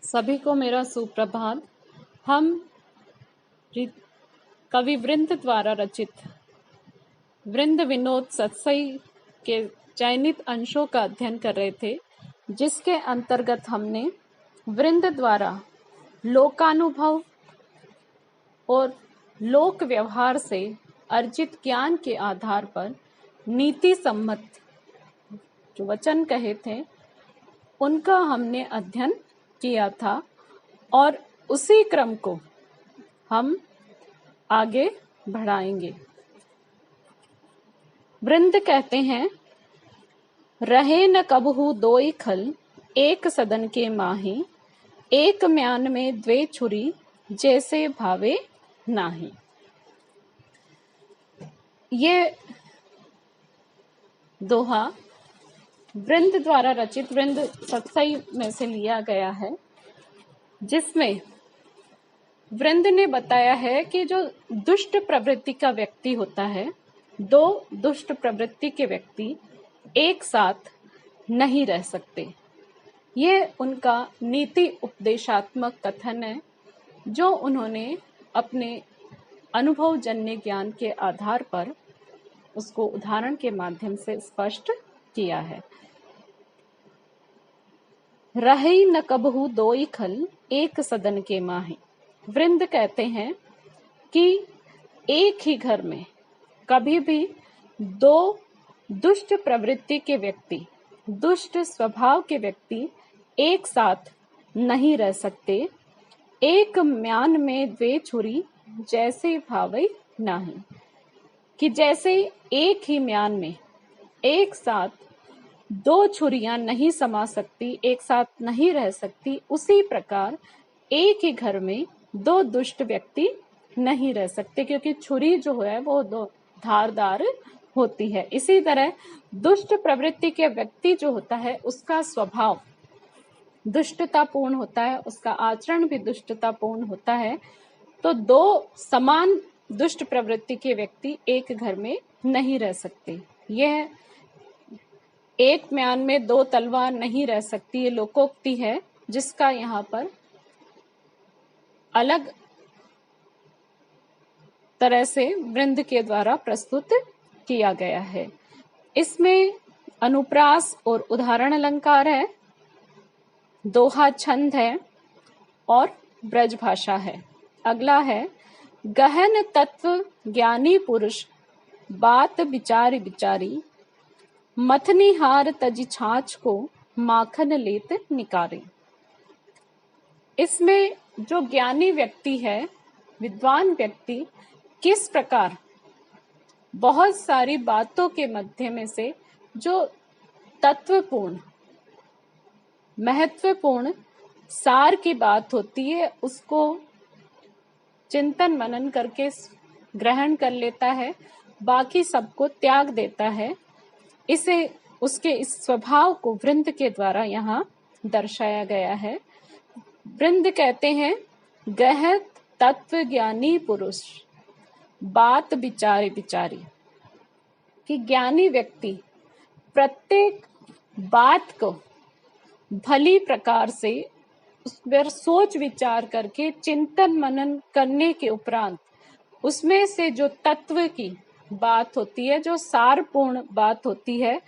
सभी को मेरा सुप्रभात। हम कवि वृंद द्वारा रचित वृंद विनोद सत्सई के चयनित अंशों का अध्ययन कर रहे थे, जिसके अंतर्गत हमने वृंद द्वारा लोकानुभव और लोक व्यवहार से अर्जित ज्ञान के आधार पर नीति सम्मत जो वचन कहे थे उनका हमने अध्ययन किया था और उसी क्रम को हम आगे बढ़ाएंगे। वृंद कहते हैं, रहे न कबहू दोई खल, एक सदन के माही, एक म्यान में द्वे छुरी, जैसे भावे नाही। ये दोहा वृंद द्वारा रचित वृंद सत्सई में से लिया गया है, जिसमें वृंद ने बताया है कि जो दुष्ट प्रवृत्ति का व्यक्ति होता है, दो दुष्ट प्रवृत्ति के व्यक्ति एक साथ नहीं रह सकते। ये उनका नीति उपदेशात्मक कथन है, जो उन्होंने अपने अनुभवजन्य ज्ञान के आधार पर उसको उदाहरण के माध्यम से स्पष्ट किया है। रही न कबहू दोई खल, एक सदन के माही। वृंद कहते हैं कि एक ही घर में कभी भी दो दुष्ट प्रवृत्ति के व्यक्ति, दुष्ट स्वभाव के व्यक्ति एक साथ नहीं रह सकते। एक म्यान में द्वे छुरी, जैसे भावई नाही। कि जैसे एक ही म्यान में एक साथ दो छुरियां नहीं समा सकती, एक साथ नहीं रह सकती, उसी प्रकार एक ही घर में दो दुष्ट व्यक्ति नहीं रह सकते, क्योंकि छुरी जो है वो दो धारदार होती है। इसी तरह दुष्ट प्रवृत्ति के व्यक्ति जो होता है, उसका स्वभाव दुष्टतापूर्ण होता है, उसका आचरण भी दुष्टतापूर्ण होता है। तो दो समान दुष्ट प्रवृत्ति के व्यक्ति एक घर में नहीं रह सकते। यह एक म्यान में दो तलवार नहीं रह सकती, ये लोकोक्ति है, जिसका यहाँ पर अलग तरह से वृंद के द्वारा प्रस्तुत किया गया है। इसमें अनुप्रास और उदाहरण अलंकार है, दोहा छंद है और ब्रज भाषा है। अगला है, गहन तत्व ज्ञानी पुरुष, बात विचारी विचारी, मथनी हार तजी छाछ को, माखन लेत निकारे। इसमें जो ज्ञानी व्यक्ति है, विद्वान व्यक्ति, किस प्रकार बहुत सारी बातों के मध्य में से जो तत्वपूर्ण महत्वपूर्ण सार की बात होती है, उसको चिंतन मनन करके ग्रहण कर लेता है, बाकी सबको त्याग देता है। इसे उसके इस स्वभाव को वृंद के द्वारा यहाँ दर्शाया गया है। वृंद कहते हैं, गहन तत्व ज्ञानी पुरुष, बात विचारी विचारी। कि ज्ञानी व्यक्ति प्रत्येक बात को भली प्रकार से उस पर सोच विचार करके चिंतन मनन करने के उपरांत उसमें से जो तत्व की बात होती है, जो सारपूर्ण बात होती है,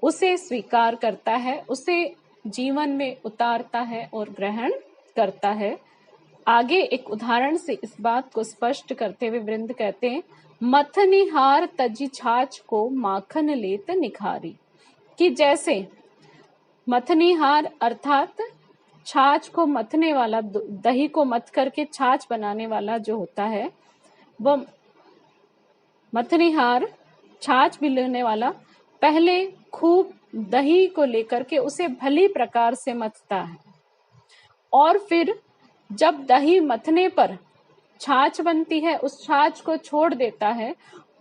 उसे स्वीकार करता है, उसे जीवन में उतारता है और ग्रहण करता है। आगे एक उदाहरण से इस बात को स्पष्ट करते हुए वृंद कहते हैं, मथनी हार तजी छाछ को, माखन लेत निखारी। कि जैसे मथनी हार अर्थात छाछ को मथने वाला, दही को मथ करके छाछ बनाने वाला जो होता है, वो मथनीहार छाछ मिलने वाला पहले खूब दही को लेकर के उसे भली प्रकार से मथता है, और फिर जब दही मथने पर छाछ बनती है, उस छाछ को छोड़ देता है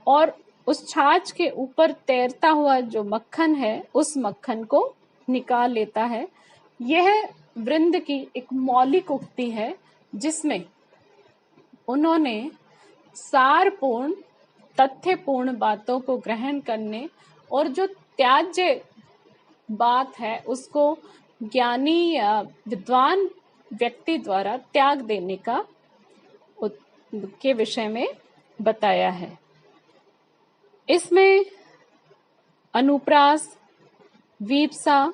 और उस छाछ के ऊपर तैरता हुआ जो मक्खन है, उस मक्खन को निकाल लेता है। यह वृंद की एक मौलिक उक्ति है, जिसमें उन्होंने सारपूर्ण तथ्यपूर्ण बातों को ग्रहण करने और जो त्याज्य बात है उसको ज्ञानी या विद्वान व्यक्ति द्वारा त्याग देने का के विषय में बताया है। इसमें अनुप्रास, वीप्सा,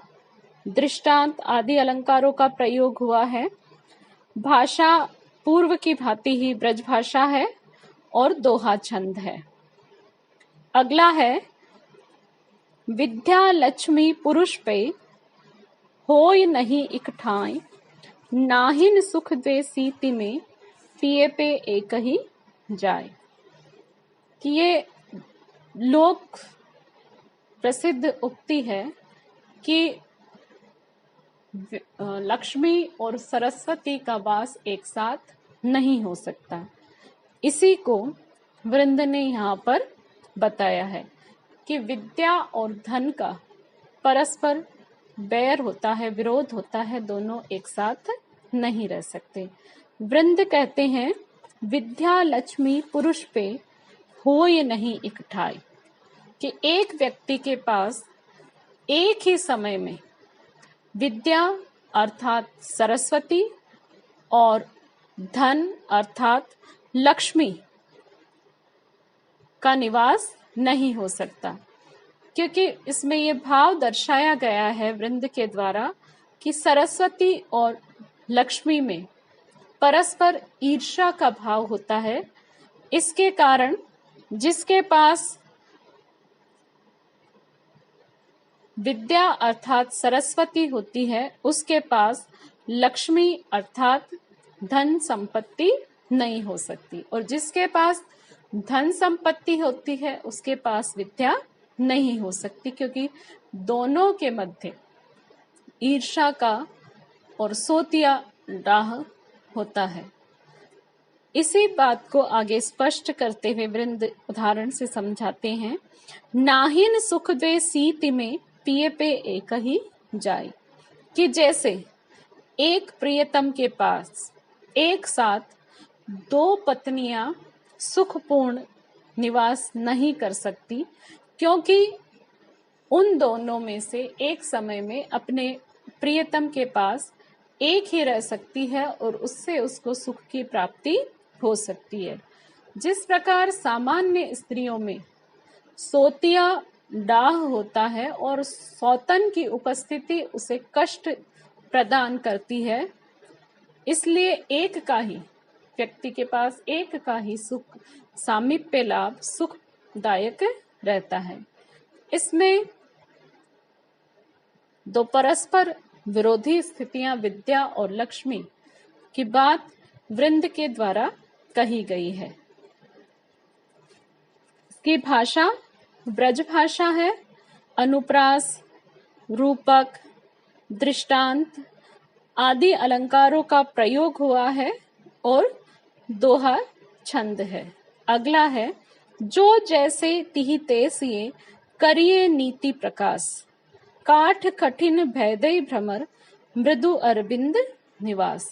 दृष्टांत आदि अलंकारों का प्रयोग हुआ है। भाषा पूर्व की भांति ही ब्रज भाषा है और दोहा छंद है। अगला है विद्या लक्ष्मी पुरुष पे होय नहीं इक ठाई, नाहिन सुख द्वे सीति में पिए पे एक ही जाए। कि ये लोक प्रसिद्ध उक्ति है कि लक्ष्मी और सरस्वती का वास एक साथ नहीं हो सकता। इसी को वृंद ने यहाँ पर बताया है कि विद्या और धन का परस्पर बैर होता है, विरोध होता है, दोनों एक साथ नहीं रह सकते। वृंद कहते हैं विद्या लक्ष्मी पुरुष पे होय नहीं इक ठाई, कि एक व्यक्ति के पास एक ही समय में विद्या अर्थात सरस्वती और धन अर्थात लक्ष्मी का निवास नहीं हो सकता, क्योंकि इसमें यह भाव दर्शाया गया है वृंद के द्वारा कि सरस्वती और लक्ष्मी में परस्पर ईर्ष्या का भाव होता है। इसके कारण जिसके पास विद्या अर्थात सरस्वती होती है उसके पास लक्ष्मी अर्थात धन संपत्ति नहीं हो सकती, और जिसके पास धन संपत्ति होती है उसके पास विद्या नहीं हो सकती, क्योंकि दोनों के मध्य ईर्ष्या का और सोतिया डाह होता है। इसी बात को आगे स्पष्ट करते हुए वृंद उदाहरण से समझाते हैं। नाहिन सुख द्वे सीति में पिए पे एक ही जाए, कि जैसे एक प्रियतम के पास एक साथ दो पत्नियां सुखपूर्ण निवास नहीं कर सकती, क्योंकि उन दोनों में से एक समय में अपने प्रियतम के पास एक ही रह सकती है और उससे उसको सुख की प्राप्ति हो सकती है। जिस प्रकार सामान्य स्त्रियों में सोतिया डाह होता है और सौतन की उपस्थिति उसे कष्ट प्रदान करती है, इसलिए एक का ही व्यक्ति के पास एक का ही सुख सामीप्य लाभ सुखदायक रहता है। इसमें दो परस्पर विरोधी स्थितियां विद्या और लक्ष्मी की बात वृंद के द्वारा कही गई है। इसकी भाषा ब्रज भाषा है। अनुप्रास, रूपक, दृष्टांत आदि अलंकारों का प्रयोग हुआ है और दोहा छंद है। अगला है जो जैसे तिहि तैसिये करिए नीति प्रकाश, काठ कठिन भैदई भ्रमर मृदु अरविंद निवास।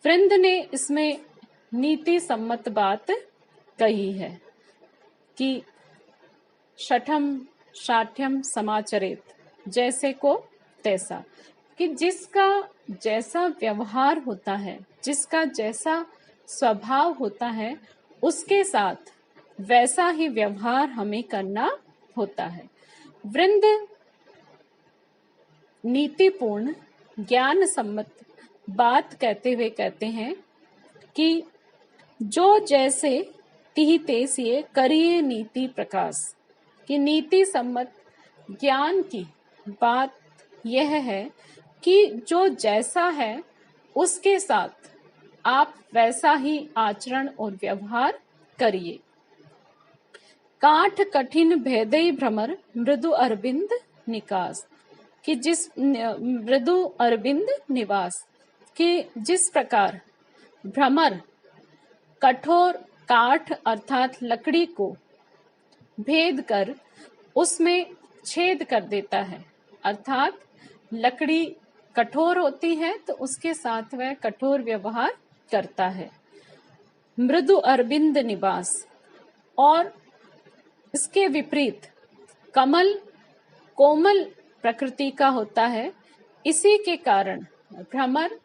वृंद ने इसमें नीति सम्मत बात कही है कि शठम शाठ्यम समाचरित, जैसे को तैसा, कि जिसका जैसा व्यवहार होता है, जिसका जैसा स्वभाव होता है, उसके साथ वैसा ही व्यवहार हमें करना होता है। वृंद नीतिपूर्ण ज्ञान सम्मत बात कहते हुए कहते हैं कि जो जैसे तिहि तैसिये करिए नीति प्रकाश, कि नीति सम्मत ज्ञान की बात यह है कि जो जैसा है उसके साथ आप वैसा ही आचरण और व्यवहार करिए। काठ कठिन भेदई भ्रमर मृदु अरविंद निकास, कि जिस मृदु अरविंद निवास, कि जिस प्रकार भ्रमर कठोर काठ अर्थात लकड़ी को भेद कर उसमें छेद कर देता है, अर्थात लकड़ी कठोर होती है तो उसके साथ वह कठोर व्यवहार करता है। मृदु अरविंद निवास, और इसके विपरीत कमल कोमल प्रकृति का होता है। इसी के कारण भ्रमर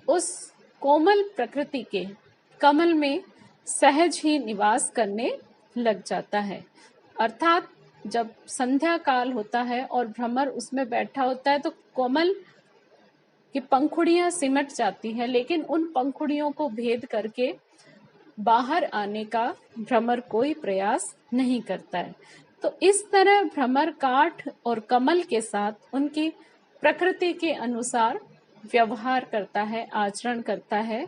उस कोमल प्रकृति के कमल में सहज ही निवास करने लग जाता है। अर्थात जब संध्या काल होता है और भ्रमर उसमें बैठा होता है तो कोमल की पंखुड़ियां सिमट जाती हैं, लेकिन उन पंखुड़ियों को भेद करके बाहर आने का भ्रमर कोई प्रयास नहीं करता है। तो इस तरह भ्रमर काठ और कमल के साथ उनकी प्रकृति के अनुसार व्यवहार करता है, आचरण करता है।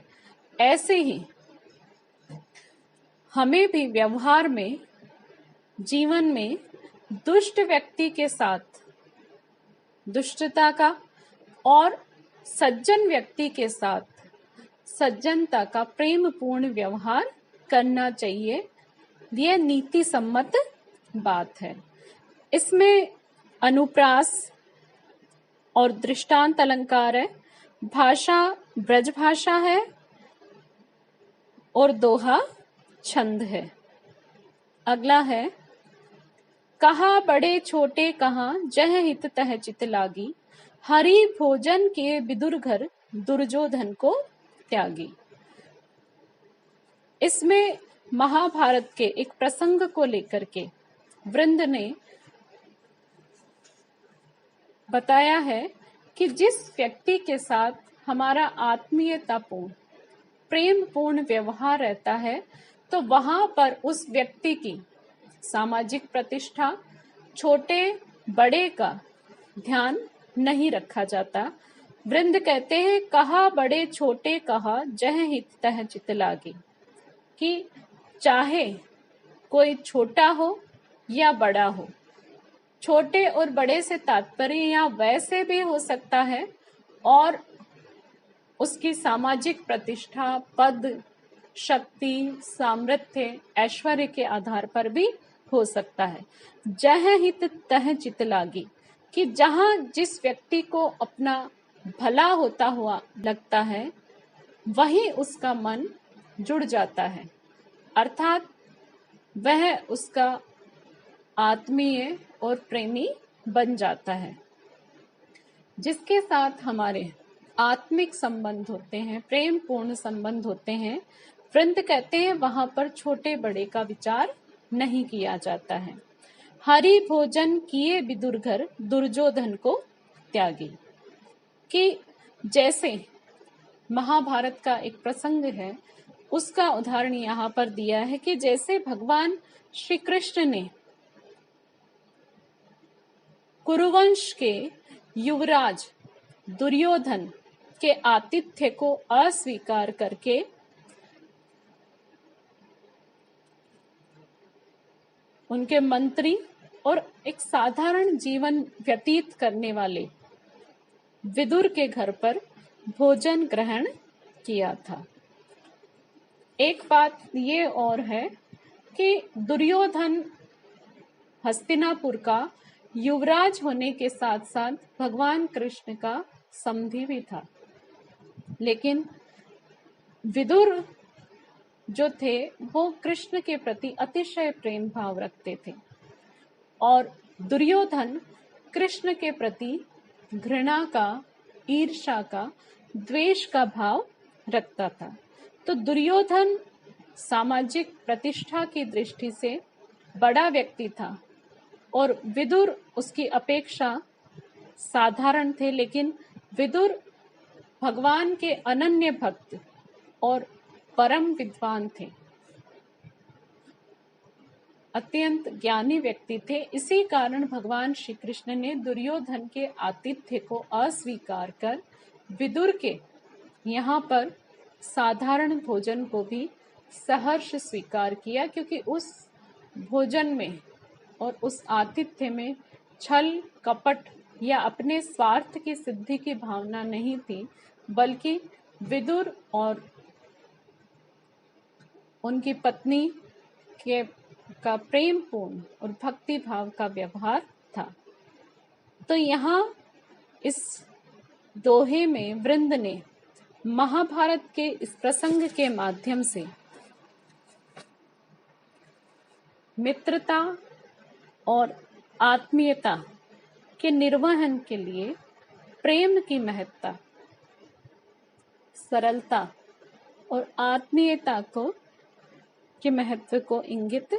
ऐसे ही हमें भी व्यवहार में, जीवन में दुष्ट व्यक्ति के साथ दुष्टता का और सज्जन व्यक्ति के साथ सज्जनता का प्रेम पूर्ण व्यवहार करना चाहिए। यह नीति सम्मत बात है। इसमें अनुप्रास और दृष्टांत अलंकार है, भाषा ब्रज भाषा है और दोहा छंद है। अगला है, कहा बड़े छोटे कहा जह हित तह चित लागी, हरि भोजन के विदुर घर दुर्योधन को त्यागी। इसमें महाभारत के एक प्रसंग को लेकर के वृंद ने बताया है कि जिस व्यक्ति के साथ हमारा आत्मीयतापूर्ण प्रेम पूर्ण व्यवहार रहता है तो वहां पर उस व्यक्ति की सामाजिक प्रतिष्ठा, छोटे बड़े का ध्यान नहीं रखा जाता। वृंद कहते हैं, कहा बड़े छोटे कहा जह हित तह चित लागी, कि चाहे कोई छोटा हो या बड़ा हो, छोटे और बड़े से तात्पर्य या वैसे भी हो सकता है और उसकी सामाजिक प्रतिष्ठा, पद, शक्ति, सामर्थ्य, ऐश्वर्य के आधार पर भी हो सकता है। जह हित तह चित लागी, कि जहां जिस व्यक्ति को अपना भला होता हुआ लगता है वहीं उसका मन जुड़ जाता है, अर्थात वह उसका आत्मीय और प्रेमी बन जाता है। जिसके साथ हमारे आत्मिक संबंध होते हैं, प्रेम पूर्ण संबंध होते हैं, वृंद कहते हैं वहां पर छोटे बड़े का विचार नहीं किया जाता है। हरि भोजन किए विदुर घर दुर्योधन को त्यागी, कि जैसे महाभारत का एक प्रसंग है उसका उदाहरण यहाँ पर दिया है कि जैसे भगवान श्री कृष्ण ने कुरुवंश के युवराज दुर्योधन के आतिथ्य को अस्वीकार करके उनके मंत्री और एक साधारण जीवन व्यतीत करने वाले विदुर के घर पर भोजन ग्रहण किया था। एक बात ये और है कि दुर्योधन हस्तिनापुर का युवराज होने के साथ साथ भगवान कृष्ण का समधी भी था, लेकिन विदुर जो थे वो कृष्ण के प्रति अतिशय प्रेम भाव रखते थे और दुर्योधन कृष्ण के प्रति घृणा का, ईर्ष्या का, द्वेष का भाव रखता था। तो दुर्योधन सामाजिक प्रतिष्ठा की दृष्टि से बड़ा व्यक्ति था और विदुर उसकी अपेक्षा साधारण थे, लेकिन विदुर भगवान के अनन्य भक्त और परम विद्वान थे, अत्यंत ज्ञानी व्यक्ति थे। इसी कारण भगवान श्री कृष्ण ने दुर्योधन के आतिथ्य को अस्वीकार कर विदुर के यहाँ पर साधारण भोजन को भी सहर्ष स्वीकार किया, क्योंकि उस भोजन में और उस आतिथ्य में छल कपट या अपने स्वार्थ की सिद्धि की भावना नहीं थी, बल्कि विदुर और उनकी पत्नी के का प्रेम पूर्ण और भक्ति भाव का व्यवहार था। तो यहाँ इस दोहे में वृंद ने महाभारत के इस प्रसंग के माध्यम से मित्रता और आत्मीयता के निर्वहन के लिए प्रेम की महत्ता सरलता और आत्मीयता को के महत्व को इंगित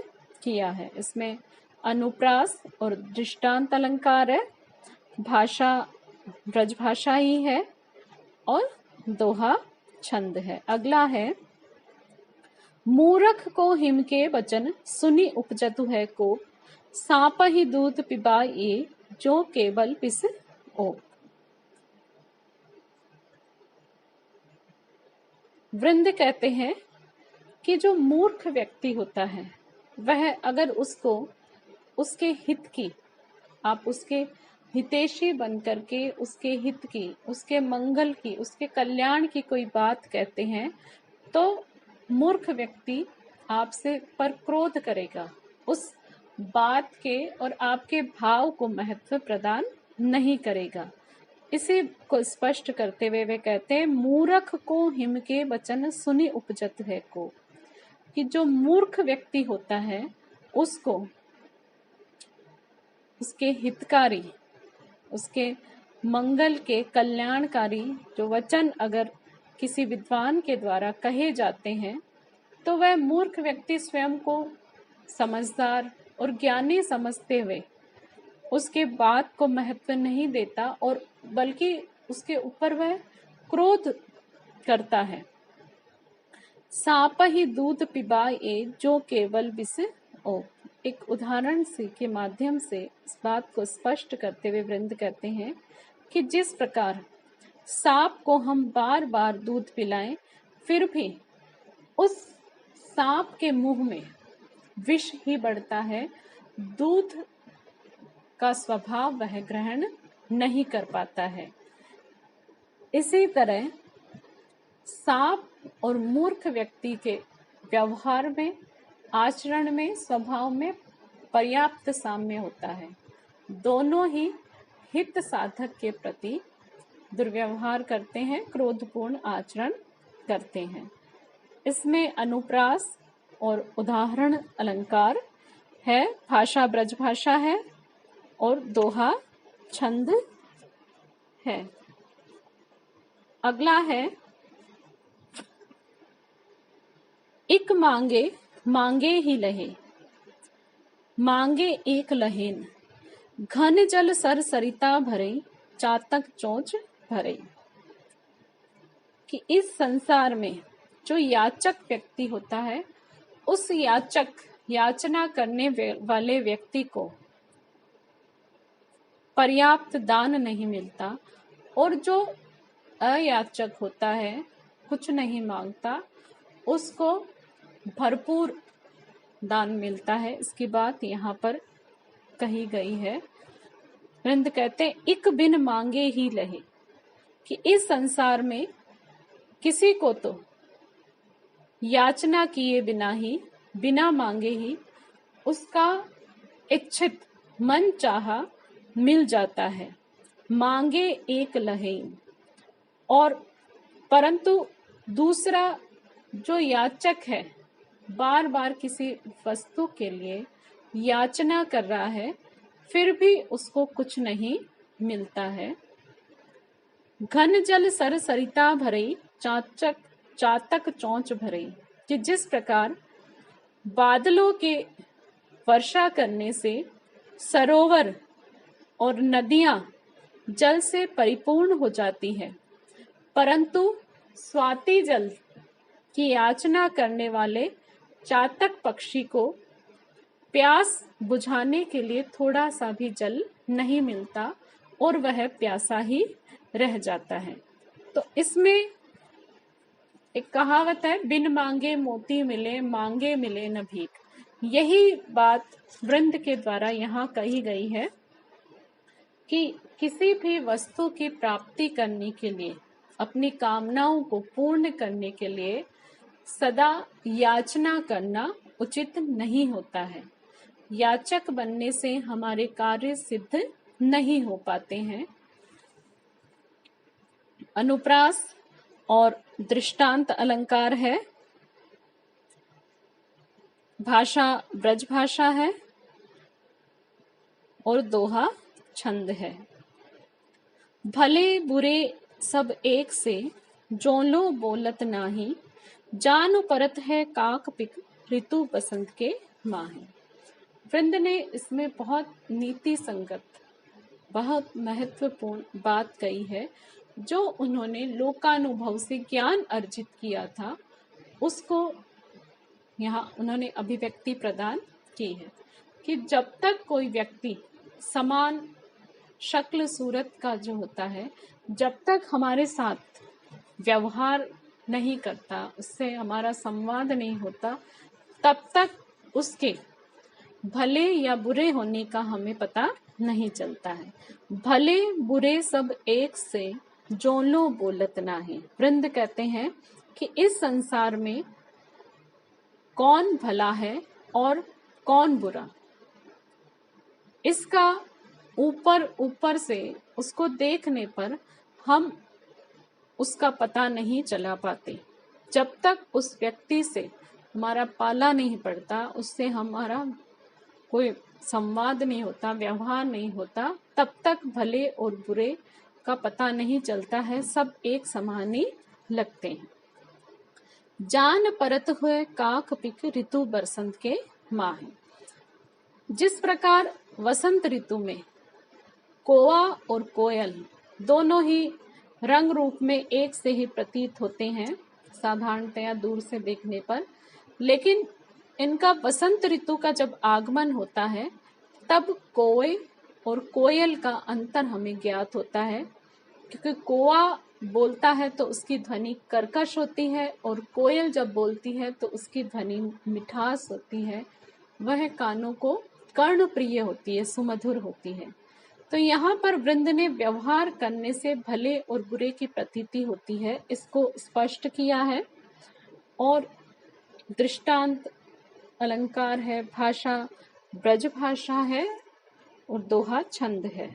किया है। इसमें अनुप्रास और दृष्टांत अलंकार है, भाषा ब्रजभाषा ही है और दोहा छंद है। अगला है, मूरख को हिम के वचन सुनी उपजतु है को, सांप ही दूध पिबाए जो केवल पिस ओ। वृंद कहते हैं कि जो मूर्ख व्यक्ति होता है वह अगर उसको उसके हित की, आप उसके हितैषी बन करके उसके हित की, उसके मंगल की, उसके कल्याण की कोई बात कहते हैं तो मूर्ख व्यक्ति आपसे पर क्रोध करेगा, उस बात के और आपके भाव को महत्व प्रदान नहीं करेगा। इसी को स्पष्ट करते हुए वे कहते हैं, मूर्ख को हिम के वचन सुनी उपजत है को, कि जो मूर्ख व्यक्ति होता है उसको उसके हितकारी, उसके मंगल के कल्याणकारी जो वचन अगर किसी विद्वान के द्वारा कहे जाते हैं तो वह मूर्ख व्यक्ति स्वयं को समझदार और ज्ञानी समझते हुए उसके बात को महत्व नहीं देता और बल्कि उसके ऊपर वह क्रोध करता है। सांप ही दूध पिबाए जो केवल विष ओ। एक उदाहरण से के माध्यम से इस बात को स्पष्ट करते हुए वृंद कहते हैं कि जिस प्रकार सांप को हम बार बार दूध पिलाएं फिर भी उस सांप के मुंह में विष ही बढ़ता है, दूध का स्वभाव वह ग्रहण नहीं कर पाता है। इसी तरह सांप और मूर्ख व्यक्ति के व्यवहार में, आचरण में, स्वभाव में पर्याप्त साम्य होता है। दोनों ही हित साधक के प्रति दुर्व्यवहार करते हैं, क्रोधपूर्ण आचरण करते हैं। इसमें अनुप्रास और उदाहरण अलंकार है, भाषा ब्रजभाषा है और दोहा छंद है। अगला है, इक मांगे मांगे ही लहे, मांगे एक लहेन, घन जल सर सरिता भरे, चातक चोंच भरे। कि इस संसार में जो याचक व्यक्ति होता है उस याचना करने वाले व्यक्ति को पर्याप्त दान नहीं मिलता और जो अयाचक होता है, कुछ नहीं मांगता, उसको भरपूर दान मिलता है। इसकी बात यहाँ पर कही गई है। वृंद कहते हैं, इक बिन मांगे ही लहे, कि इस संसार में किसी को तो याचना किए बिना ही, बिना मांगे ही उसका इच्छित मन चाहा मिल जाता है। मांगे एक लहे, और परंतु दूसरा जो याचक है बार बार किसी वस्तु के लिए याचना कर रहा है फिर भी उसको कुछ नहीं मिलता है। घन जल सर सरिता भरई, चातक चोंच भरई। कि जिस प्रकार बादलों के वर्षा करने से सरोवर और नदियां जल से परिपूर्ण हो जाती है, परंतु स्वाति जल की याचना करने वाले चातक पक्षी को प्यास बुझाने के लिए थोड़ा सा भी जल नहीं मिलता और वह प्यासा ही रह जाता है। तो इसमें एक कहावत है, बिन मांगे मोती मिले, मांगे मिले न भीख। यही बात वृंद के द्वारा यहाँ कही गई है कि किसी भी वस्तु की प्राप्ति करने के लिए, अपनी कामनाओं को पूर्ण करने के लिए सदा याचना करना उचित नहीं होता है। याचक बनने से हमारे कार्य सिद्ध नहीं हो पाते हैं। अनुप्रास और दृष्टांत अलंकार है, भाषा ब्रजभाषा है और दोहा छंद है। भले बुरे सब एक से, जोलो बोलत नाही, जान परत है काक पिक, ऋतु बसंत के माही। वृंद ने इसमें बहुत नीति संगत, बहुत महत्वपूर्ण बात कही है। जो उन्होंने लोकानुभव से ज्ञान अर्जित किया था, उसको यहाँ उन्होंने अभिव्यक्ति प्रदान की है कि जब तक कोई व्यक्ति समान शक्ल सूरत का जो होता है, जब तक हमारे साथ व्यवहार नहीं करता, उससे हमारा संवाद नहीं होता, तब तक उसके भले या बुरे होने का हमें पता नहीं चलता है। भले बुरे सब एक से, जोलो बोलत नाही। वृंद कहते हैं कि इस संसार में कौन भला है और कौन बुरा, इसका ऊपर ऊपर से उसको देखने पर हम उसका पता नहीं चला पाते। जब तक उस व्यक्ति से हमारा पाला नहीं पड़ता, उससे हमारा कोई संवाद नहीं होता, व्यवहार नहीं होता, तब तक भले और बुरे का पता नहीं चलता है। सब एक समान ही लगते हैं। जान परत हुए काक पिक, ऋतु बसंत के माही। जिस प्रकार वसंत ऋतु में कौवा और कोयल दोनों ही रंग रूप में एक से ही प्रतीत होते हैं साधारणतया दूर से देखने पर, लेकिन इनका वसंत ऋतु का जब आगमन होता है, तब कौवे और कोयल का अंतर हमें ज्ञात होता है। क्योंकि कौवा बोलता है तो उसकी ध्वनि कर्कश होती है, और कोयल जब बोलती है तो उसकी ध्वनि मिठास होती है, वह कानों को कर्णप्रिय होती है, सुमधुर होती है। तो यहाँ पर वृंद ने व्यवहार करने से भले और बुरे की प्रतीति होती है, इसको स्पष्ट किया है। और दृष्टांत अलंकार है, भाषा ब्रज भाषा है, और दोहा छंद है।